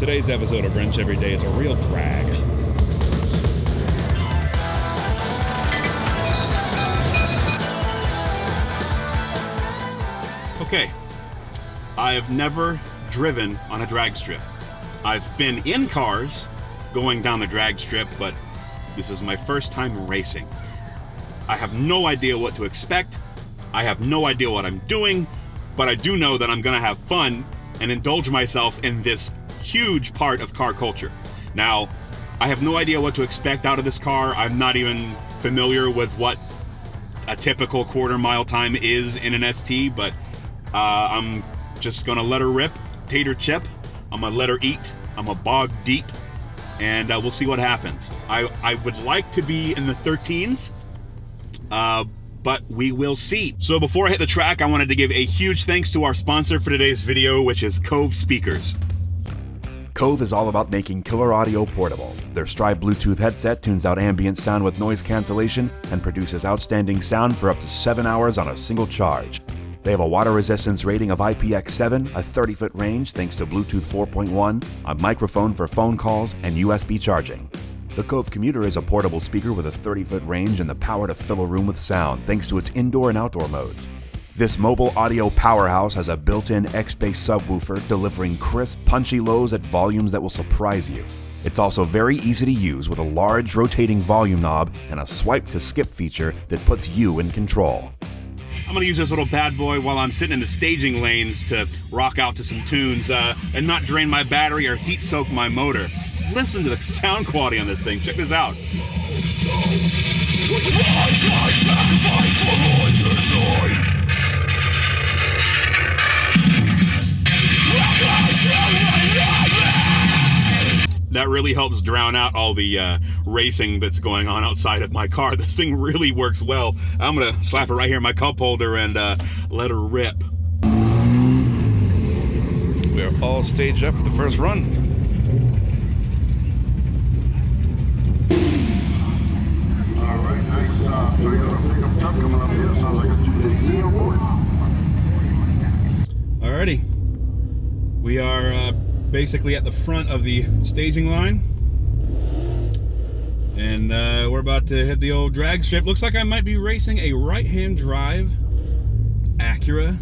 Today's episode of Wrench Every Day is a real drag. Okay, I have never driven on a drag strip. I've been in cars going down the drag strip, but this is my first time racing. I have no idea what to expect. I have no idea what I'm doing, but I do know that I'm gonna have fun and indulge myself in this huge part of car culture. Now, I have no idea what to expect out of this car. I'm not even familiar with what a typical quarter-mile time is in an ST, but I'm just gonna let her rip, tater chip. I'm gonna let her eat. I'm gonna bog deep, and we'll see what happens. I would like to be in the 13s, but we will see. So before I hit the track, I wanted to give a huge thanks to our sponsor for today's video, which is Cove Speakers. Cove is all about making killer audio portable. Their Stride Bluetooth headset tunes out ambient sound with noise cancellation and produces outstanding sound for up to 7 hours on a single charge. They have a water resistance rating of IPX7, a 30-foot range thanks to Bluetooth 4.1, a microphone for phone calls, and USB charging. The Cove Commuter is a portable speaker with a 30-foot range and the power to fill a room with sound thanks to its indoor and outdoor modes. This mobile audio powerhouse has a built-in X-Bass subwoofer delivering crisp, punchy lows at volumes that will surprise you. It's also very easy to use with a large rotating volume knob and a swipe to skip feature that puts you in control. I'm gonna use this little bad boy while I'm sitting in the staging lanes to rock out to some tunes and not drain my battery or heat soak my motor. Listen to the sound quality on this thing. Check this out. That really helps drown out all the racing that's going on outside of my car. This thing really works well. I'm gonna slap it right here in my cup holder and let her rip. We are all staged up for the first run. Alrighty, we are basically at the front of the staging line, and we're about to hit the old drag strip. Looks like I might be racing a right-hand drive Acura,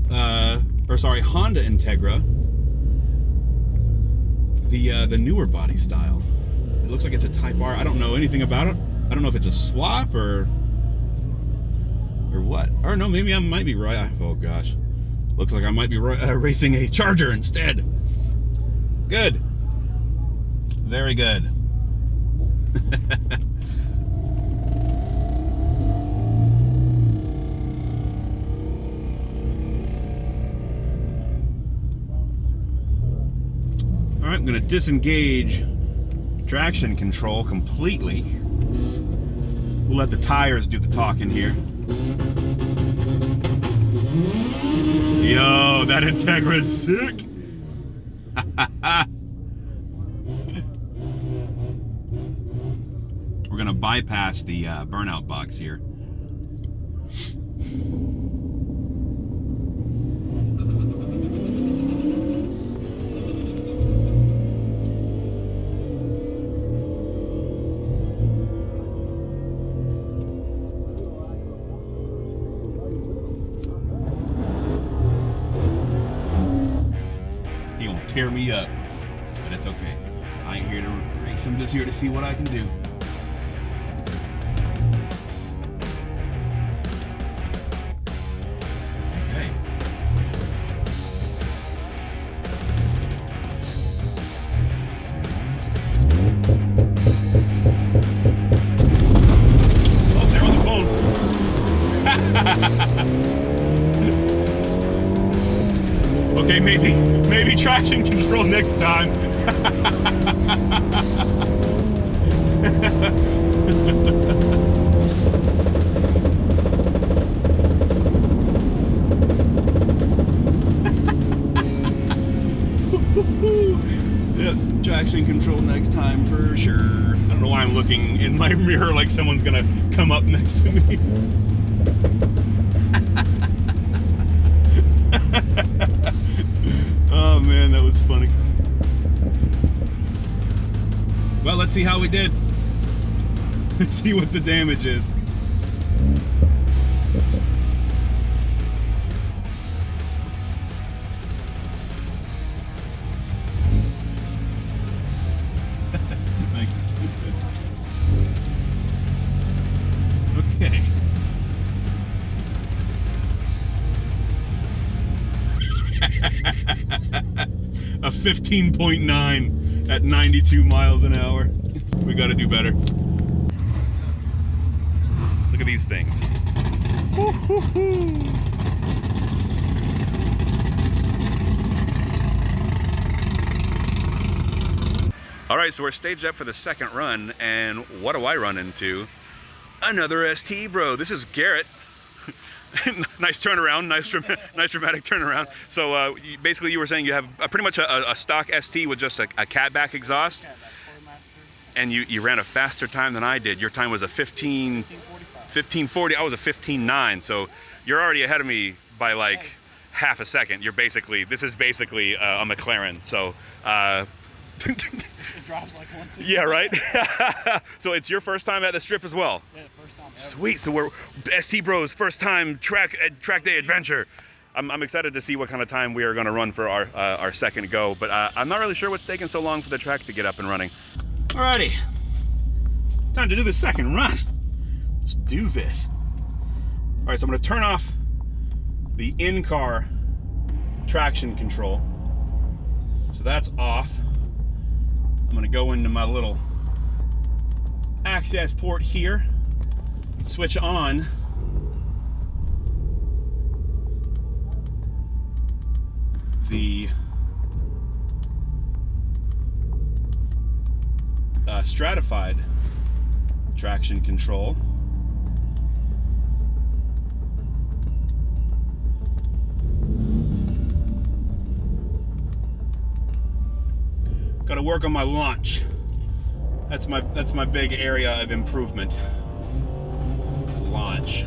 Honda Integra, the newer body style. It looks like it's a Type R. I don't know anything about it. I don't know if it's a swap or what. Or no, maybe I might be right. Oh gosh. Looks like I might be racing a Charger instead. Good. Very good. All right, I'm going to disengage traction control completely. We'll let the tires do the talking here. Yo, that Integra is sick. We're gonna bypass the burnout box here. Tear me up, but it's okay. I ain't here to race. I'm just here to see what I can do. Okay. Oh, they're on the phone. Okay, maybe traction control next time. Yeah, traction control next time for sure. I don't know why I'm looking in my mirror like someone's gonna come up next to me. Oh man, that was funny. let's see how we did. Let's see what the damage is. Thanks. Okay. A 15.9 at 92 miles an hour. We gotta do better. Look at these things. Woo-hoo-hoo. All right, so we're staged up for the second run, and what do I run into? Another ST bro. This is Garrett. Nice turnaround, nice dramatic turnaround. So basically you were saying you have pretty much a stock ST with just a catback exhaust, and you ran a faster time than I did. Your time was a 15:40. I was a 15:09, so you're already ahead of me by like half a second. This is basically a McLaren. So It drops like 1, 2. yeah, right. So it's your first time at the strip as well. Yeah, first time ever. Sweet. So we're ST Bros first time track day adventure. I'm excited to see what kind of time we are going to run for our second go, but I'm not really sure what's taking so long for the track to get up and running. Alrighty, time to do the second run. Let's do this. All right, so I'm going to turn off the in-car traction control. So that's off. I'm going to go into my little access port here, switch on the stratified traction control. Got to work on my launch. That's my big area of improvement. Launch.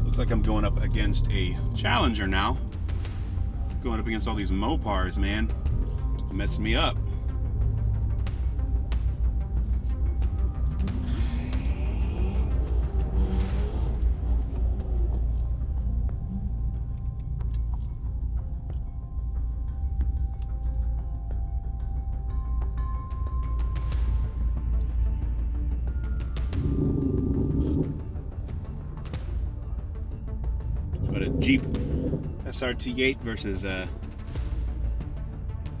Looks like I'm going up against a Challenger now. Going up against all these Mopars, man. Messing me up. Got a Jeep SRT8 versus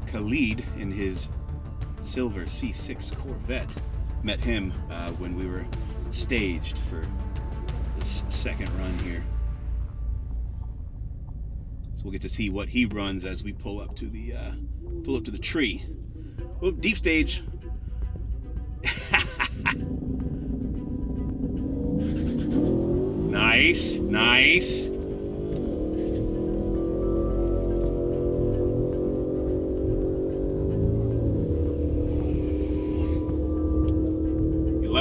Khalid in his silver C6 Corvette. Met him when we were staged for this second run here. So we'll get to see what he runs as we pull up to the tree. Oh, deep stage. Nice, nice.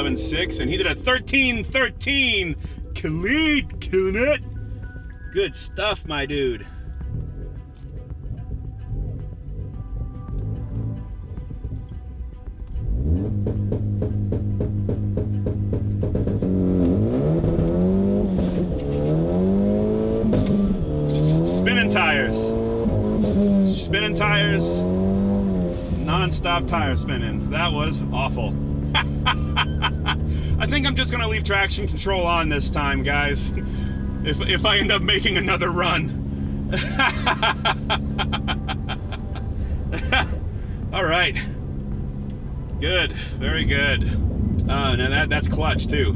.6, and he did a 13:13. Khalid, killing it. Good stuff, my dude. Spinning tires, non-stop tire spinning. That was awful. I think I'm just gonna leave traction control on this time, guys. If I end up making another run. All right. Good, very good. Now that's clutch too.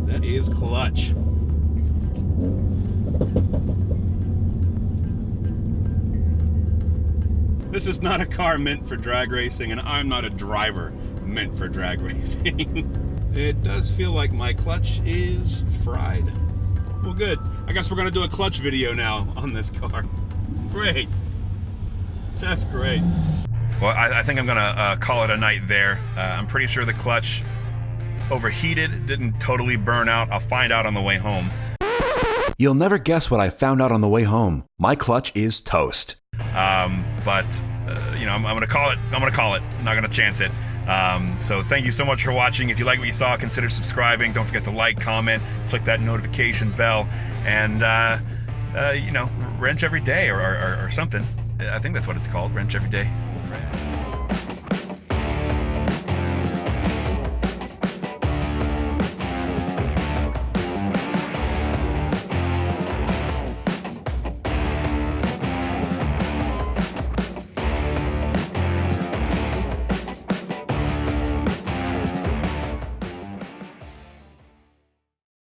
That is clutch. This is not a car meant for drag racing, and I'm not a driver meant for drag racing. It does feel like my clutch is fried. Well, good. I guess we're gonna do a clutch video now on this car. Great. Just great. Well, I think I'm gonna call it a night there. I'm pretty sure the clutch overheated, didn't totally burn out. I'll find out on the way home. You'll never guess what I found out on the way home. My clutch is toast. But I'm gonna call it. I'm not gonna chance it. So thank you so much for watching. If you like what you saw, consider subscribing. Don't forget to like, comment, click that notification bell, and wrench every day or something. I think that's what it's called, wrench every day.